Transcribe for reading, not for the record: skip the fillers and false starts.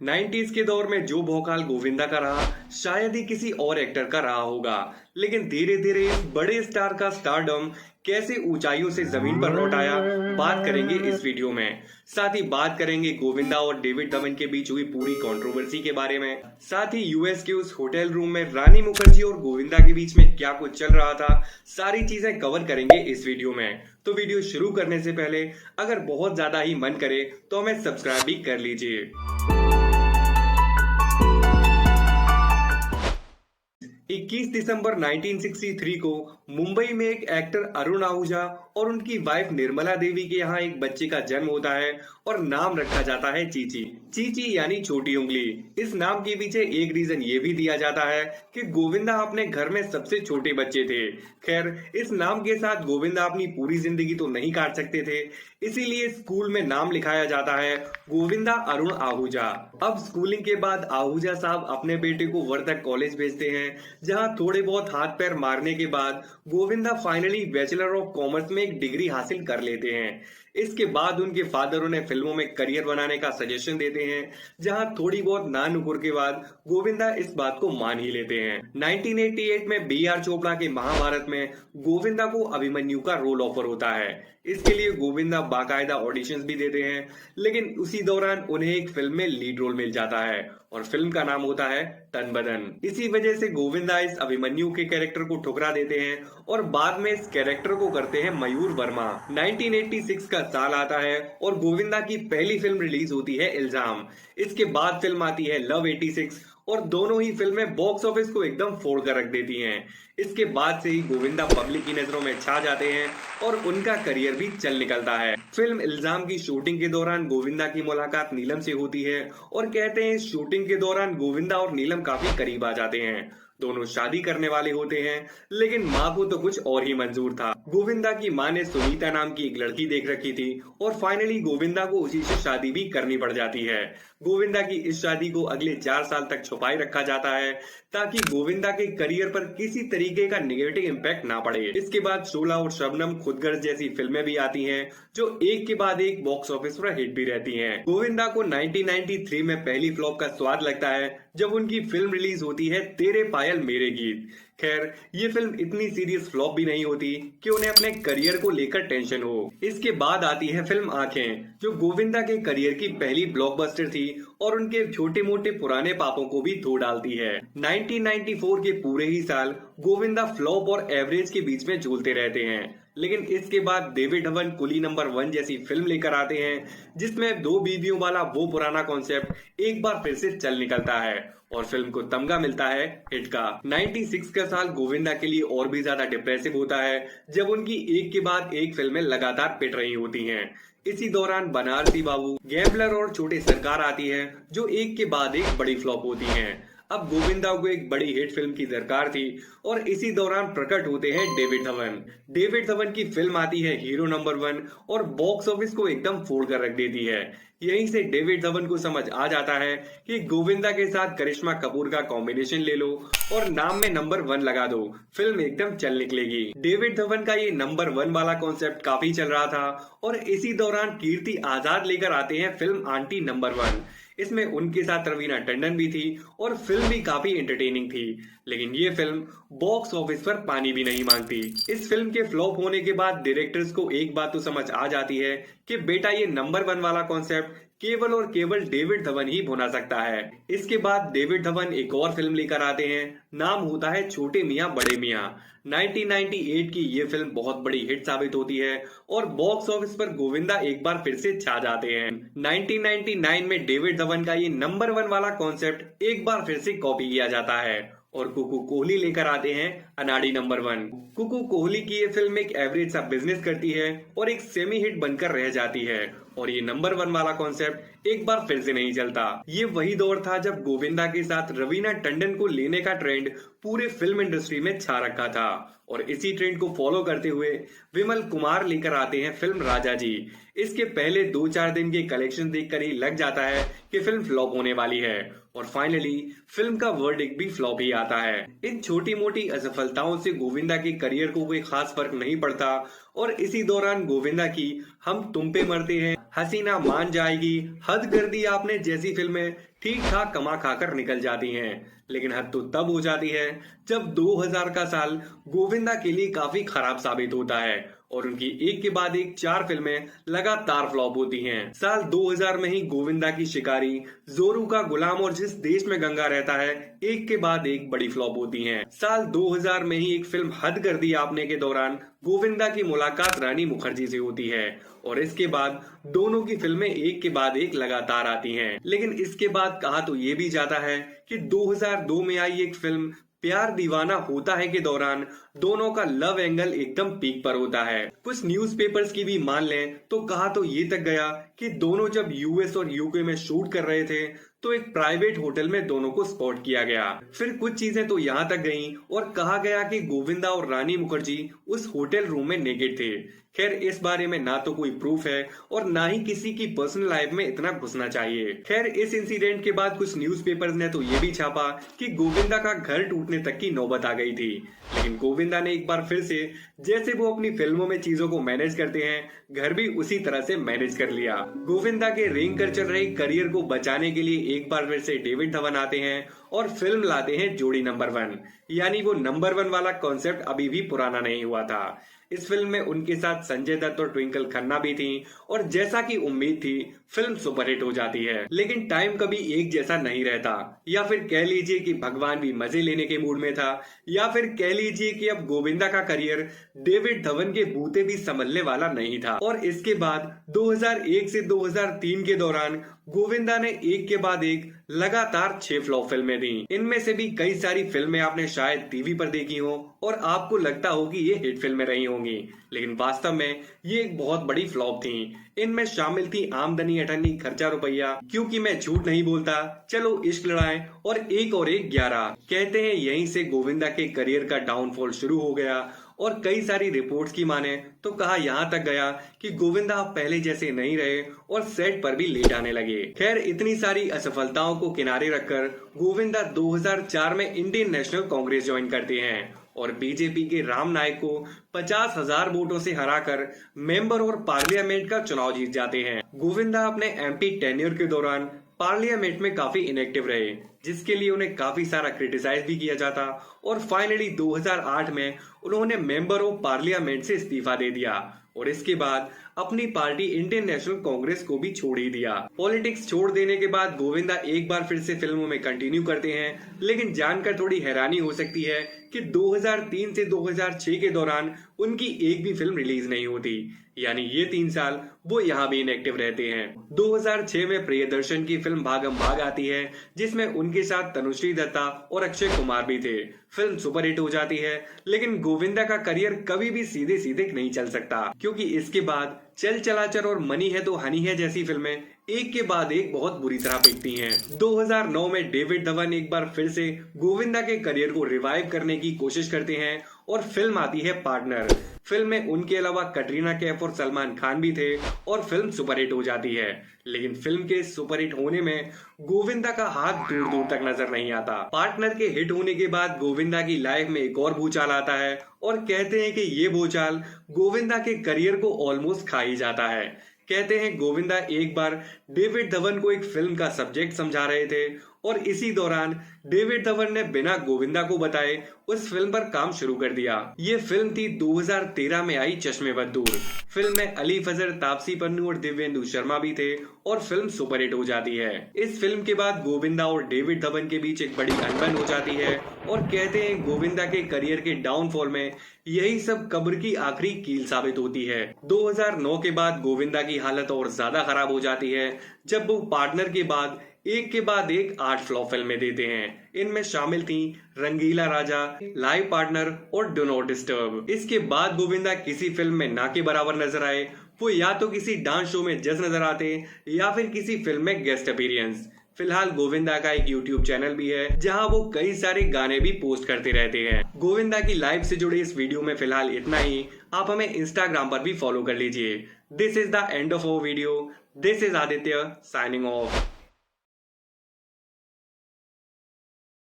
90s के दौर में जो भौकाल गोविंदा का रहा, शायद ही किसी और एक्टर का रहा होगा। लेकिन धीरे धीरे इस बड़े स्टार का स्टारडम कैसे ऊंचाइयों से जमीन पर लौट आया, बात करेंगे इस वीडियो में। साथ ही बात करेंगे गोविंदा और डेविड धवन के बीच हुई पूरी कंट्रोवर्सी के बारे में। साथ ही यूएस के उस होटल रूम में रानी मुखर्जी और गोविंदा के बीच में क्या कुछ चल रहा था, सारी चीजें कवर करेंगे इस वीडियो में। तो वीडियो शुरू करने से पहले अगर बहुत ज्यादा ही मन करे तो हमें सब्सक्राइब भी कर लीजिए। 21 दिसंबर 1963 को मुंबई में एक एक्टर अरुण आहूजा और उनकी वाइफ निर्मला देवी के यहाँ एक बच्चे का जन्म होता है और नाम रखा जाता है चीची। चीची यानी छोटी उंगली। इस नाम के पीछे एक रीजन ये भी दिया जाता है कि गोविंदा अपने घर में सबसे छोटे बच्चे थे। खैर, इस नाम के साथ गोविंदा अपनी पूरी जिंदगी तो नहीं काट सकते थे, इसीलिए स्कूल में नाम लिखाया जाता है गोविंदा अरुण आहूजा। अब स्कूलिंग के बाद आहूजा साहब अपने बेटे को वर्धक कॉलेज भेजते हैं, जहां थोड़े बहुत हाथ पैर मारने के बाद Govinda finally bachelor of commerce में एक डिग्री हासिल कर लेते हैं। इसके बाद उनके फादर उन्हें फिल्मों में करियर बनाने का सजेशन देते हैं, जहां थोड़ी बहुत नानुकुर के बाद गोविंदा इस बात को मान ही लेते हैं। 1988 में बी.आर. चोपड़ा के महाभारत में गोविंदा को अभिमन्यु का रोल ऑफर होता है। इसके लिए गोविंदा बाकायदा ऑडिशंस भी देते हैं, लेकिन उसी दौरान उन्हें एक फिल्म में लीड रोल मिल जाता है और फिल्म का नाम होता है तन बदन। इसी वजह से गोविंदा इस अभिमन्यु के कैरेक्टर को ठुकरा देते हैं और बाद में इस कैरेक्टर को करते हैं मयूर वर्मा। 1986 का साल आता है और गोविंदा की पहली फिल्म रिलीज होती है इल्जाम। इसके बाद फिल्म आती है लव 86 और दोनों ही फिल्में बॉक्स ऑफिस को एकदम फोड़ कर रख देती हैं। इसके बाद से ही गोविंदा पब्लिक की नजरों में छा जाते हैं और उनका करियर भी चल निकलता है। फिल्म इल्जाम की शूटिंग के दौरान गोविंदा की मुलाकात नीलम से होती है और कहते हैं शूटिंग के दौरान गोविंदा और नीलम काफी करीब आ जाते हैं। दोनों शादी करने वाले होते हैं, लेकिन माँ को तो कुछ और ही मंजूर था। गोविंदा की माँ ने सुनीता नाम की एक लड़की देख रखी थी और फाइनली गोविंदा को उसी से शादी भी करनी पड़ जाती है। गोविंदा की इस शादी को अगले 4 साल तक छुपाए रखा जाता है ताकि गोविंदा के करियर पर किसी तरीके का नेगेटिव इम्पैक्ट ना पड़े। इसके बाद शोला और शबनम खुदगर्ज जैसी फिल्में भी आती हैं, जो एक के बाद एक बॉक्स ऑफिस पर हिट भी रहती हैं। गोविंदा को 1993 में पहली फ्लॉप का स्वाद लगता है जब उनकी फिल्म रिलीज होती है तेरे पायल मेरे गीत। खैर, ये फिल्म इतनी सीरियस फ्लॉप भी नहीं होती कि उन्हें अपने करियर को लेकर टेंशन हो। इसके बाद आती है फिल्म आंखें, जो गोविंदा के करियर की पहली ब्लॉकबस्टर थी और उनके छोटे मोटे पुराने पापों को भी धो डालती है। 1994 के पूरे ही साल गोविंदा फ्लॉप और एवरेज के बीच में झूलते रहते हैं, लेकिन इसके बाद डेविड धवन कुली नंबर 1 जैसी फिल्म लेकर आते हैं, जिसमें 2 बीवियों वाला वो पुराना कॉन्सेप्ट एक बार फिर से चल निकलता है और फिल्म को तमगा मिलता है हिट का। 96 का साल गोविंदा के लिए और भी ज्यादा डिप्रेसिव होता है, जब उनकी एक के बाद एक फिल्में लगातार पिट रही होती हैं। इसी दौरान बनारसी बाबू, गैम्बलर और छोटे सरकार आती है, जो एक के बाद एक बड़ी फ्लॉप होती हैं। अब गोविंदा को एक बड़ी हिट फिल्म की दरकार थी और इसी दौरान प्रकट होते हैं डेविड धवन। डेविड धवन की फिल्म आती है हीरो नंबर 1 और बॉक्स ऑफिस को एकदम फोड़ कर रख देती है। यहीं से डेविड धवन को समझ आ जाता है कि गोविंदा के साथ करिश्मा कपूर का कॉम्बिनेशन ले लो और नाम में नंबर 1 लगा दो, फिल्म एकदम चल निकलेगी। डेविड धवन का ये नंबर 1 वाला कॉन्सेप्ट काफी चल रहा था और इसी दौरान कीर्ति आजाद लेकर आते हैं फिल्म आंटी नंबर 1। इसमें उनके साथ रवीना टंडन भी थी और फिल्म भी काफी एंटरटेनिंग थी, लेकिन ये फिल्म बॉक्स ऑफिस पर पानी भी नहीं मांगती। इस फिल्म के फ्लॉप होने के बाद डायरेक्टर्स को एक बात तो समझ आ जाती है कि बेटा ये नंबर 1 वाला कॉन्सेप्ट केवल और केवल डेविड धवन ही बना सकता है। इसके बाद डेविड धवन एक और फिल्म लेकर आते हैं, नाम होता है छोटे मियाँ बड़े मियाँ। 1998 की ये फिल्म बहुत बड़ी हिट साबित होती है और बॉक्स ऑफिस पर गोविंदा एक बार फिर से छा जाते हैं। 1999 में डेविड धवन का ये नंबर 1 वाला कॉन्सेप्ट एक बार फिर से कॉपी किया जाता है और कुकू कोहली लेकर आते हैं अनाड़ी नंबर 1। कुकू कोहली की ये फिल्म एक एवरेज सा बिजनेस करती है और एक सेमी हिट बनकर रह जाती है और ये नंबर 1 वाला कॉन्सेप्ट एक बार फिर से नहीं चलता। ये वही दौर था जब गोविंदा के साथ रवीना टंडन को लेने का ट्रेंड पूरे फिल्म इंडस्ट्री में छा रखा था और इसी ट्रेंड को फॉलो करते हुए विमल कुमार लेकर आते हैं फिल्म राजा जी। इसके पहले 2-4 दिन के कलेक्शन देखकर ही लग जाता है कि फिल्म फ्लॉप होने वाली है और फाइनली फिल्म का वर्डिक्ट भी फ्लॉप ही आता है। इन छोटी मोटी असफलताओं से गोविंदा के करियर को कोई खास फर्क नहीं पड़ता और इसी दौरान गोविंदा की हम तुम पे मरते हैं, हसीना मान जाएगी, हद कर दी आपने जैसी फिल्में ठीक ठाक कमा खाकर निकल जाती हैं, लेकिन हद तो तब हो जाती है जब 2000 का साल गोविंदा के लिए काफी खराब साबित होता है और उनकी एक के बाद एक 4 फिल्में लगातार फ्लॉप होती हैं। साल 2000 में ही गोविंदा की शिकारी, जोरू का गुलाम और जिस देश में गंगा रहता है एक के बाद एक बड़ी फ्लॉप होती हैं। साल 2000 में ही एक फिल्म हद कर दी आपने के दौरान गोविंदा की मुलाकात रानी मुखर्जी से होती है और इसके बाद दोनों की फिल्में एक के बाद एक लगातार आती हैं। लेकिन इसके बाद कहा तो ये भी जाता है कि 2002 में आई एक फिल्म प्यार दीवाना होता है के दौरान दोनों का लव एंगल एकदम पीक पर होता है। कुछ न्यूज़पेपर्स की भी मान लें तो कहा तो ये तक गया कि दोनों जब यूएस और यूके में शूट कर रहे थे तो एक प्राइवेट होटल में दोनों को स्पॉट किया गया। फिर कुछ चीजें तो यहाँ तक गईं और कहा गया कि गोविंदा और रानी मुखर्जी उस होटल रूम में नेकेड थे। खैर इस बारे में ना तो कोई प्रूफ है और ना ही किसी की पर्सनल लाइफ में इतना घुसना चाहिए। खैर इस इंसिडेंट के बाद कुछ न्यूज़पेपर्स ने तो ये भी छापा कि गोविंदा का घर टूटने तक की नौबत आ गई थी, लेकिन गोविंदा ने एक बार फिर से जैसे वो अपनी फिल्मों में चीजों को मैनेज करते हैं घर भी उसी तरह से मैनेज कर लिया। गोविंदा के रेंग कर चल रहे करियर को बचाने के लिए एक बार फिर से डेविड धवन आते हैं और फिल्म लाते हैं जोड़ी नंबर 1, यानी वो नंबर 1 वाला कॉन्सेप्ट अभी भी पुराना नहीं हुआ था। इस फिल्म में उनके साथ संजय दत्त और ट्विंकल खन्ना भी थी और जैसा कि उम्मीद थी फिल्म सुपरहिट हो जाती है। लेकिन टाइम कभी एक जैसा नहीं रहता, या फिर कह लीजिए कि भगवान भी मजे लेने के मूड में था, या फिर कह लीजिए कि अब गोविंदा का करियर डेविड धवन के बूते भी संभलने वाला नहीं था। और इसके बाद 2001 से 2003 के दौरान गोविंदा ने एक के बाद एक लगातार 6 फ्लॉप फिल्में दी। इनमें से भी कई सारी फिल्में आपने शायद टीवी पर देखी हो और आपको लगता हो कि ये हिट फिल्में रही होंगी, लेकिन वास्तव में ये एक बहुत बड़ी फ्लॉप थी। इनमें शामिल थी आमदनी अठन्नी खर्चा रुपया, क्योंकि मैं झूठ नहीं बोलता, चलो इश्क लड़ाएं और एक और एक 11। कहते हैं यहीं से गोविंदा के करियर का डाउनफॉल शुरू हो गया और कई सारी रिपोर्ट्स की माने तो कहा यहाँ तक गया कि गोविंदा अब पहले जैसे नहीं रहे और सेट पर भी लेट आने लगे। खैर इतनी सारी असफलताओं को किनारे रखकर गोविंदा 2004 में इंडियन नेशनल कांग्रेस ज्वाइन करते हैं और बीजेपी के राम नायक को 50,000 वोटों से हराकर मेंबर और पार्लियामेंट का चुनाव जीत जाते हैं। गोविंदा अपने एमपी टेन्योर के दौरान पार्लियामेंट में काफी इनएक्टिव रहे, जिसके लिए उन्हें काफी सारा क्रिटिसाइज भी किया जाता और फाइनली 2008 में उन्होंने मेंबर ऑफ पार्लियामेंट से इस्तीफा दे दिया और इसके बाद अपनी पार्टी इंडियन नेशनल कांग्रेस को भी छोड़ ही दिया। पॉलिटिक्स छोड़ देने के बाद गोविंदा एक बार फिर से फिल्मों में कंटिन्यू करते हैं, लेकिन जानकर थोड़ी हैरानी हो सकती है कि 2003 से 2006 के दौरान उनकी एक भी फिल्म रिलीज नहीं होती, यानी ये 3 साल वो यहाँ भी इनएक्टिव रहते हैं। 2006 में प्रियदर्शन की फिल्म भागम भाग आती है, जिसमें उनके साथ तनुश्री दत्ता और अक्षय कुमार भी थे। फिल्म सुपरहिट हो जाती है, लेकिन गोविंदा का करियर कभी भी सीधे सीधे नहीं चल सकता, क्योंकि इसके बाद चल चलाचल और मनी है तो हनी है जैसी फिल्में एक के बाद एक बहुत बुरी तरह बिकती हैं। 2009 में डेविड धवन एक बार फिर से गोविंदा के करियर को रिवाइव करने की कोशिश करते हैं और फिल्म आती है पार्टनर। फिल्म में उनके अलावा कटरीना कैफ और सलमान खान भी थे और फिल्म सुपरहिट हो जाती है, लेकिन फिल्म के सुपरहिट होने में गोविंदा का हाथ दूर दूर तक नजर नहीं आता। पार्टनर के हिट होने के बाद गोविंदा की लाइफ में एक और भूचाल आता है और कहते हैं कि ये भूचाल गोविंदा के करियर को ऑलमोस्ट खा ही जाता है। कहते हैं गोविंदा एक बार डेविड धवन को एक फिल्म का सब्जेक्ट समझा रहे थे और इसी दौरान डेविड धवन ने बिना गोविंदा को बताए उस फिल्म पर काम शुरू कर दिया। ये फिल्म थी 2013 में आई चश्मे बदूर। फिल्म में अली फजर, तापसी पन्नू और दिव्येंदु शर्मा भी थे और फिल्म सुपरहिट हो जाती है। इस फिल्म के बाद गोविंदा और डेविड धवन के बीच एक बड़ी अनबन हो जाती है और कहते हैं गोविंदा के करियर के डाउनफॉल में यही सब कब्र की आखिरी कील साबित होती है। 2009 के बाद गोविंदा की हालत और ज्यादा खराब हो जाती है जब वो पार्टनर के बाद एक 8 फ्लॉप फिल्में देते हैं। इनमें शामिल थी रंगीला राजा, लाइव पार्टनर और डू नॉट डिस्टर्ब। इसके बाद गोविंदा किसी फिल्म में ना के बराबर नजर आए। वो या तो किसी डांस शो में जज नजर आते या फिर किसी फिल्म में गेस्ट अपीयरेंस। फिलहाल गोविंदा का एक YouTube चैनल भी है जहां वो कई सारे गाने भी पोस्ट करते रहते हैं। गोविंदा की लाइफ से जुड़े इस वीडियो में फिलहाल इतना ही। आप हमें इंस्टाग्राम पर भी फॉलो कर लीजिए। This is the end of our video. This is Aditya signing off.